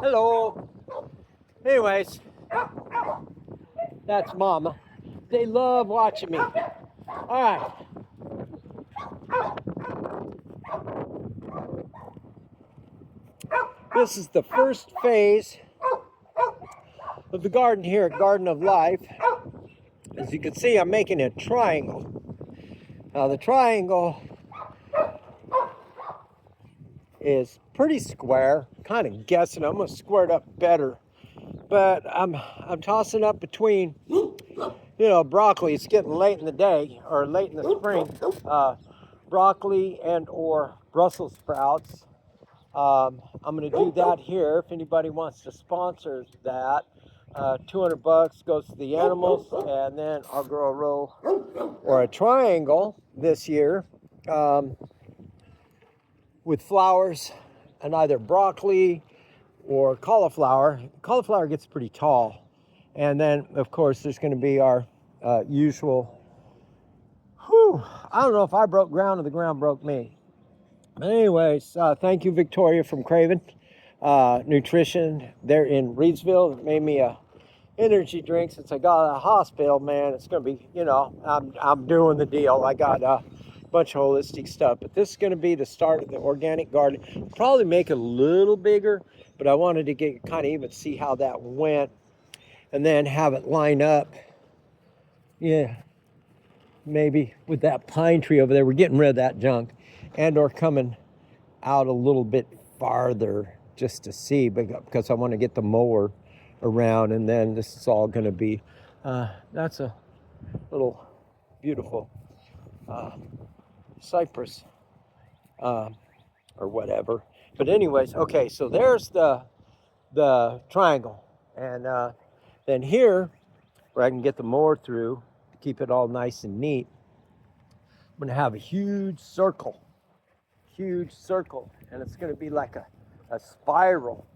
Hello. Anyways, that's Mama. They love watching me. All right. This is the first phase of the garden here at Garden of Life. As you can see, I'm making a triangle. Now the triangle is pretty square. Kind of guessing I'm gonna square it up better, but I'm tossing up between, broccoli. It's getting late in the day or late in the spring. Broccoli and or Brussels sprouts. I'm gonna do that here. If anybody wants to sponsor that, $200 goes to the animals, and then I'll grow a row or a triangle this year with flowers and either broccoli or cauliflower. Cauliflower gets pretty tall. And then, of course, there's going to be our usual, I don't know if I broke ground or the ground broke me. But anyways, thank you, Victoria from Craven Nutrition. They're in Reedsville. It made me a energy drink since I got out of the hospital, man. It's going to be, I'm doing the deal. I got a bunch of holistic stuff, but this is going to be the start of the organic garden. Probably make it a little bigger, but I wanted to get kind of even see how that went and then have it line up. Yeah, maybe with that pine tree over there. We're getting rid of that junk and or coming out a little bit farther just to see, because I want to get the mower around, and then this is all going to be that's a little beautiful cypress or whatever. But anyways, okay, so there's the triangle, and then here where I can get the mower through to keep it all nice and neat, I'm going to have a huge circle, and it's going to be like a spiral,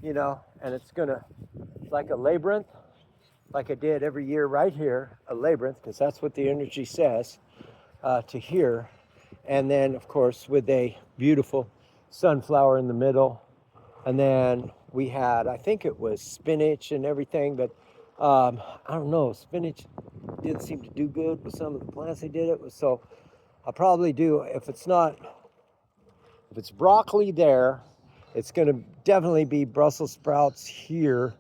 and it's going to, like a labyrinth, like I did every year right here, a labyrinth, because that's what the energy says, to here. And then, of course, with a beautiful sunflower in the middle. And then we had, I think it was spinach and everything, but I don't know, spinach didn't seem to do good with some of the plants they did it with. So I'll probably do, if it's broccoli there, it's going to definitely be Brussels sprouts here,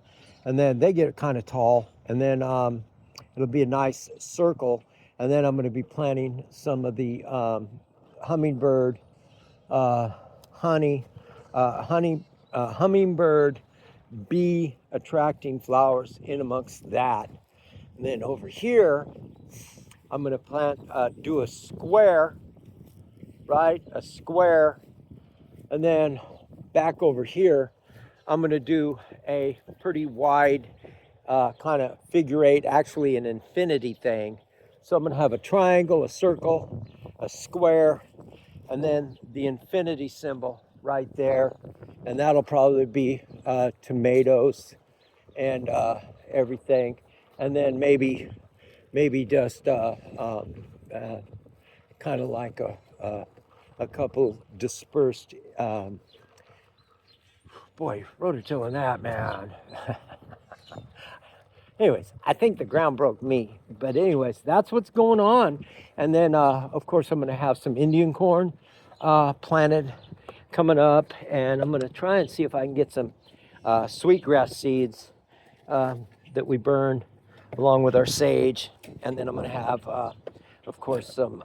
and then they get kind of tall, and then it'll be a nice circle, and then I'm going to be planting some of the hummingbird hummingbird bee attracting flowers in amongst that. And then over here, I'm going to do a square, right? A square, and then back over here, I'm going to do a pretty wide kind of figure eight, actually an infinity thing. So I'm going to have a triangle, a circle, a square, and then the infinity symbol right there. And that'll probably be tomatoes and everything. And then maybe just kind of like a couple dispersed, boy, rototilling that, man. Anyways, I think the ground broke me. But anyways, that's what's going on. And then, of course, I'm going to have some Indian corn planted coming up. And I'm going to try and see if I can get some sweetgrass seeds that we burn along with our sage. And then I'm going to have, of course, some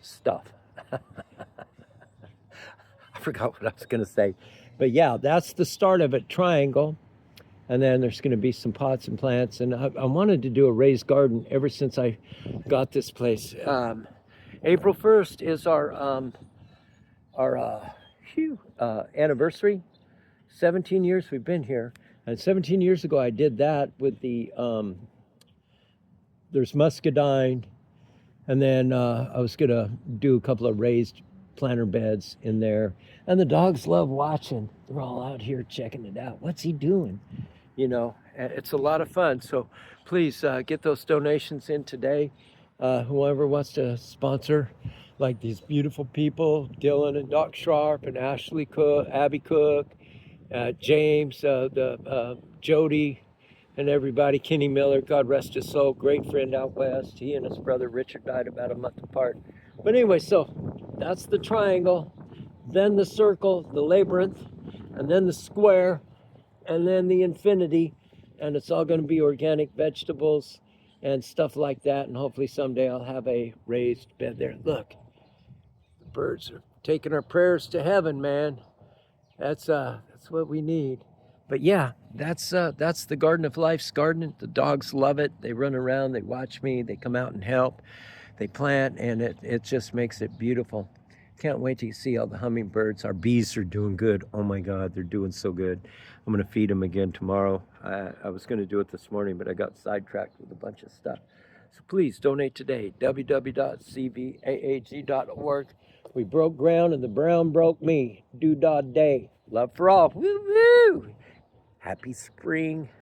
stuff. I forgot what I was going to say. But yeah, that's the start of it, triangle. And then there's going to be some pots and plants. And I wanted to do a raised garden ever since I got this place. April 1st is our anniversary. 17 years we've been here. And 17 years ago, I did that with the, there's muscadine. And then I was going to do a couple of raised planter beds in there. And the dogs love watching. They're all out here checking it out. What's he doing? It's a lot of fun. So please get those donations in today. Whoever wants to sponsor like these beautiful people, Dylan and Doc Sharp and Ashley Cook, Abby Cook, James, Jody, and everybody. Kenny Miller, God rest his soul, great friend out west. He and his brother Richard died about a month apart. But anyway, so that's the triangle, then the circle, the labyrinth, and then the square, and then the infinity, and it's all going to be organic vegetables and stuff like that. And hopefully someday I'll have a raised bed there. Look, the birds are taking our prayers to heaven, man. That's what we need. But yeah, that's the Garden of Life's garden. The dogs love it. They run around, they watch me, they come out and help, they plant, and it just makes it beautiful. Can't wait to see all the hummingbirds. Our bees are doing good. Oh my God, they're doing so good. I'm gonna feed them again tomorrow. I was gonna do it this morning, but I got sidetracked with a bunch of stuff. So please donate today, www.cvaag.org. We broke ground and the brown broke me. Doodah day. Love for all. Woo woo! Happy spring.